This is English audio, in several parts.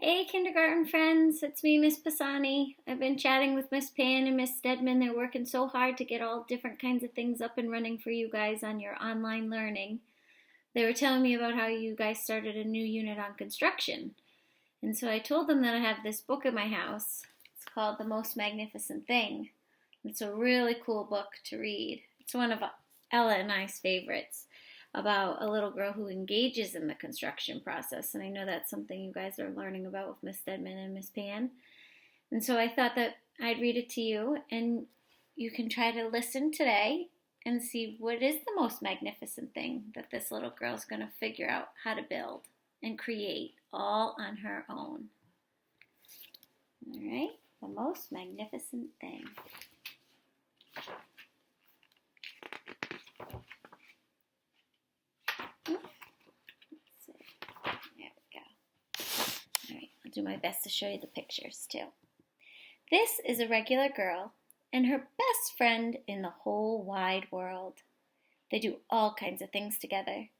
Hey, kindergarten friends, it's me, Miss Pisani. I've been chatting with Miss Pan and Miss Stedman. They're working so hard to get all different kinds of things up and running for you guys on your online learning. They were telling me about how you guys started a new unit on construction. And so I told them that I have this book in my house. It's called The Most Magnificent Thing. It's a really cool book to read. It's one of Ella and I's favorites, about a little girl who engages in the construction process. And I know that's something you guys are learning about with Miss Stedman and Miss Pan. And so I thought that I'd read it to you, and you can try to listen today and see what is the most magnificent thing that this little girl's going to figure out how to build and create all on her own. All right, the most magnificent thing. I'll do my best to show you the pictures too. This is a regular girl and her best friend in the whole wide world. They do all kinds of things together.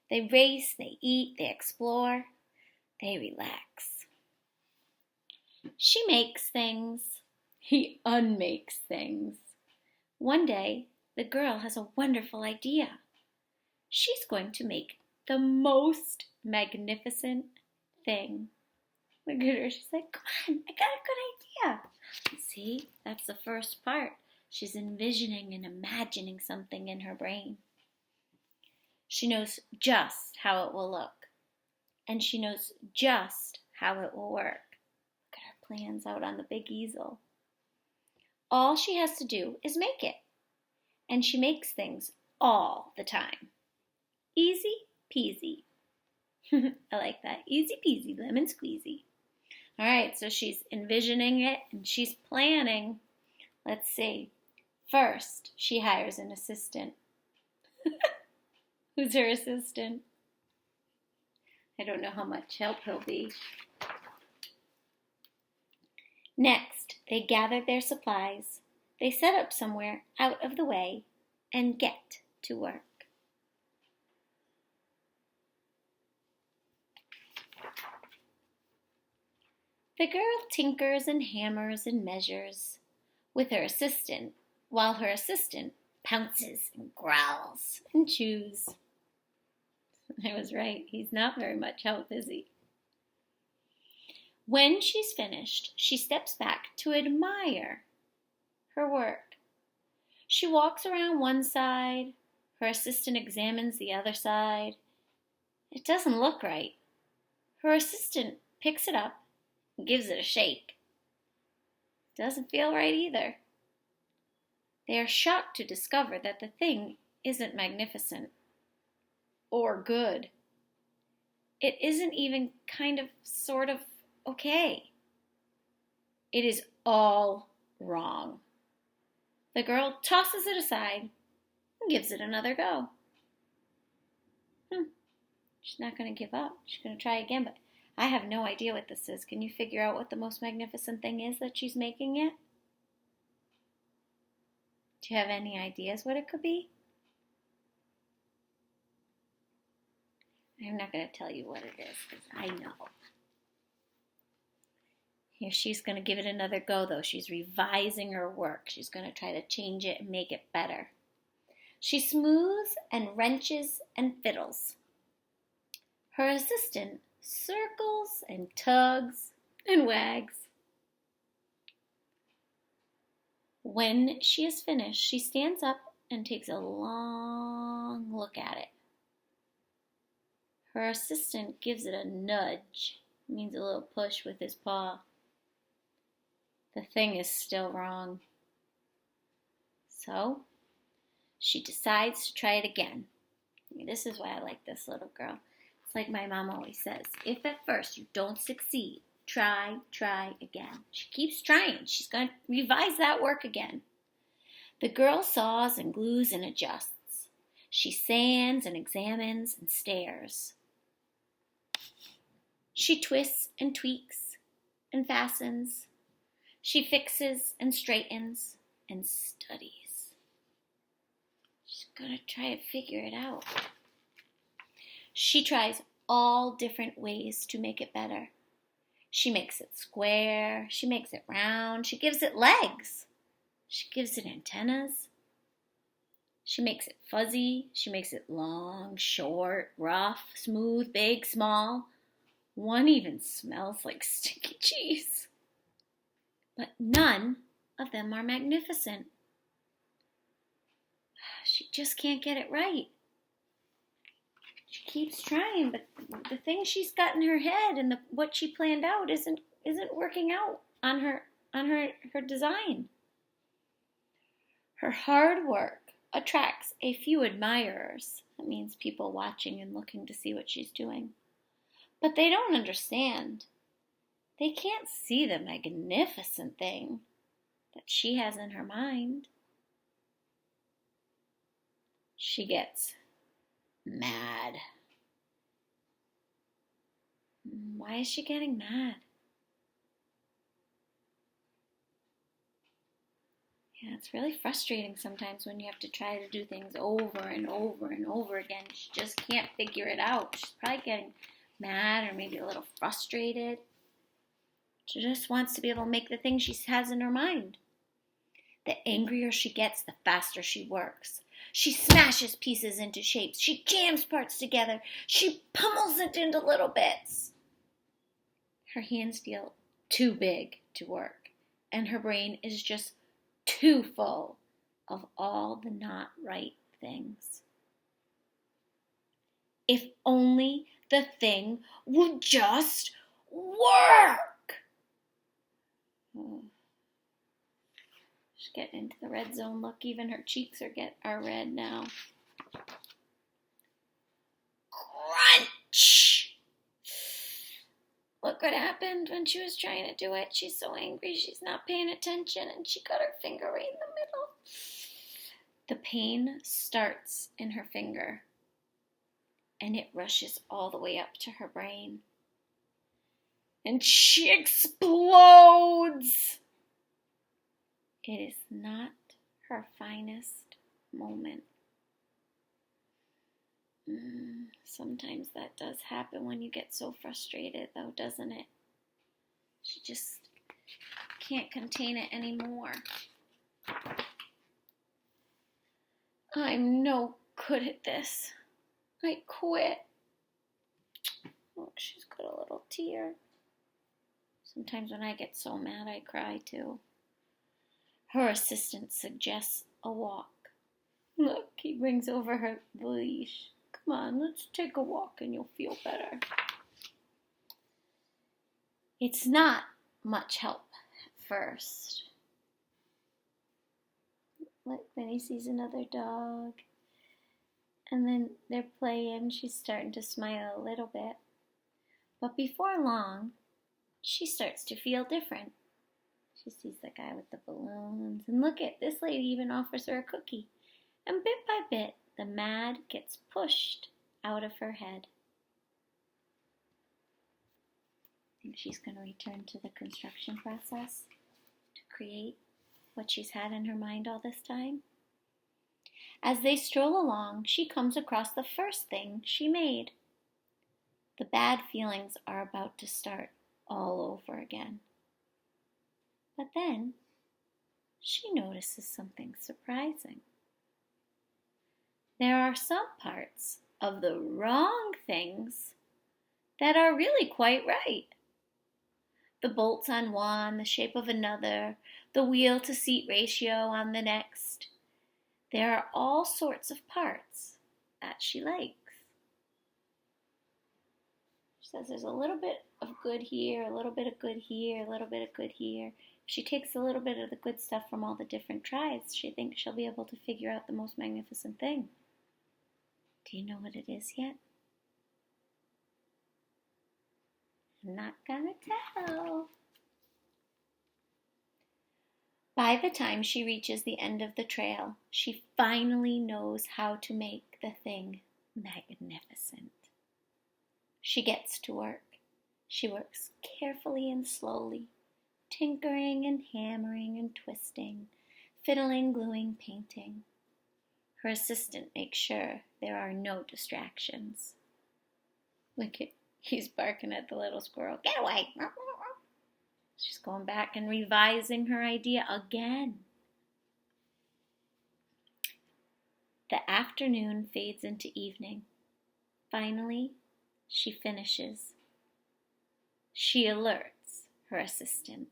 They race, they eat, they explore, they relax. She makes things. He unmakes things. One day, the girl has a wonderful idea. She's going to make the most magnificent thing. Look at her. She's like, come on, I got a good idea. See, that's the first part. She's envisioning and imagining something in her brain. She knows just how it will look. And she knows just how it will work. Look at her plans out on the big easel. All she has to do is make it. And she makes things all the time. Easy peasy. I like that. Easy peasy, lemon squeezy. All right, so she's envisioning it and she's planning. Let's see. First, she hires an assistant. Who's her assistant? I don't know how much help he'll be. Next, they gather their supplies. They set up somewhere out of the way and get to work. The girl tinkers and hammers and measures with her assistant, while her assistant pounces and growls and chews. I was right. He's not very much help, is he? When she's finished, she steps back to admire her work. She walks around one side. Her assistant examines the other side. It doesn't look right. Her assistant picks it up, gives it a shake. Doesn't feel right either. They are shocked to discover that the thing isn't magnificent or good. It isn't even kind of, sort of okay. It is all wrong. The girl tosses it aside and gives it another go. She's not going to give up. She's going to try again, but I have no idea what this is. Can you figure out what the most magnificent thing is that she's making yet? Do you have any ideas what it could be? I'm not going to tell you what it is because I know. Here, she's going to give it another go, though. She's revising her work. She's going to try to change it and make it better. She smooths and wrenches and fiddles. Her assistant circles and tugs and wags. When she is finished, she stands up and takes a long look at it. Her assistant gives it a nudge. It means a little push with his paw. The thing is still wrong. So, she decides to try it again. This is why I like this little girl. It's like my mom always says, if at first you don't succeed, try again. She keeps trying. She's going to revise that work again. The girl saws and glues and adjusts. She sands and examines and stares. She twists and tweaks and fastens. She fixes and straightens and studies. She's going to try to figure it out. She tries all different ways to make it better. She makes it square, she makes it round, she gives it legs, she gives it antennas, she makes it fuzzy, she makes it long, short, rough, smooth, big, small. One even smells like sticky cheese. But none of them are magnificent. She just can't get it right. She keeps trying, but the thing she's got in her head and what she planned out isn't working out on her design. Her hard work attracts a few admirers. That means people watching and looking to see what she's doing. But they don't understand. They can't see the magnificent thing that she has in her mind. She gets mad. Why is she getting mad? Yeah, it's really frustrating sometimes when you have to try to do things over and over and over again. She just can't figure it out. She's probably getting mad or maybe a little frustrated. She just wants to be able to make the thing she has in her mind. The angrier she gets, the faster she works. She smashes pieces into shapes. She jams parts together. She pummels it into little bits. Her hands feel too big to work, and her brain is just too full of all the not right things. If only the thing would just work. Oh. She's getting into the red zone. Look, even her cheeks are red now. Crunch! Look what happened when she was trying to do it. She's so angry, she's not paying attention, and she got her finger right in the middle. The pain starts in her finger, and it rushes all the way up to her brain. And she explodes! It is not her finest moment. Sometimes that does happen when you get so frustrated, though, doesn't it? She just can't contain it anymore. I'm no good at this. I quit. Look, she's got a little tear. Sometimes when I get so mad, I cry too. Her assistant suggests a walk. Look, he brings over her leash. Come on, let's take a walk and you'll feel better. It's not much help at first. Look, then he sees another dog. And then they're playing. She's starting to smile a little bit. But before long, she starts to feel different. She sees the guy with the balloons. And look at this lady even offers her a cookie. And bit by bit, the mad gets pushed out of her head. I think she's going to return to the construction process to create what she's had in her mind all this time. As they stroll along, she comes across the first thing she made. The bad feelings are about to start all over again. But then, she notices something surprising. There are some parts of the wrong things that are really quite right. The bolts on one, the shape of another, the wheel to seat ratio on the next. There are all sorts of parts that she likes. She says there's a little bit of good here, a little bit of good here, a little bit of good here. If she takes a little bit of the good stuff from all the different tries, she thinks she'll be able to figure out the most magnificent thing. Do you know what it is yet? I'm not gonna tell. By the time she reaches the end of the trail, she finally knows how to make the thing magnificent. She gets to work. She works carefully and slowly, tinkering and hammering and twisting, fiddling, gluing, painting. Her assistant makes sure there are no distractions. Look at, he's barking at the little squirrel. Get away! She's going back and revising her idea again. The afternoon fades into evening. Finally, she finishes. She alerts her assistant.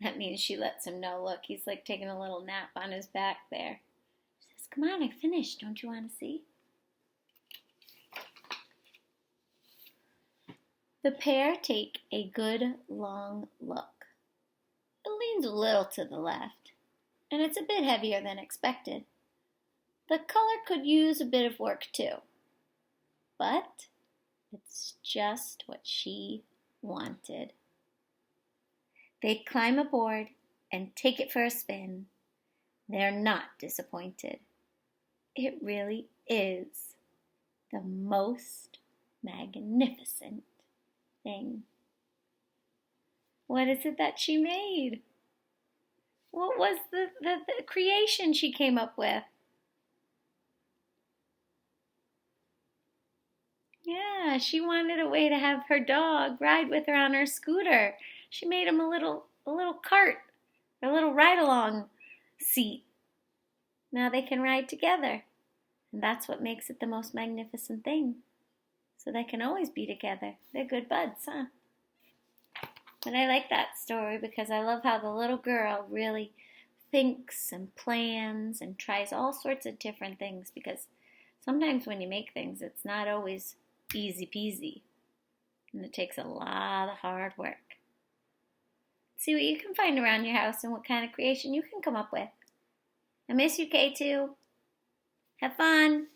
That means she lets him know, look, he's like taking a little nap on his back there. She says, come on, I finished. Don't you want to see? The pair take a good long look. It leans a little to the left, and it's a bit heavier than expected. The color could use a bit of work too, but it's just what she wanted. They climb aboard and take it for a spin. They're not disappointed. It really is the most magnificent thing. What is it that she made? What was the creation she came up with? Yeah, she wanted a way to have her dog ride with her on her scooter. She made him a little cart, a little ride-along seat. Now they can ride together. And that's what makes it the most magnificent thing. So they can always be together. They're good buds, huh? But I like that story because I love how the little girl really thinks and plans and tries all sorts of different things, because sometimes when you make things, it's not always easy peasy. And it takes a lot of hard work. See what you can find around your house and what kind of creation you can come up with. I miss you, K2. Have fun.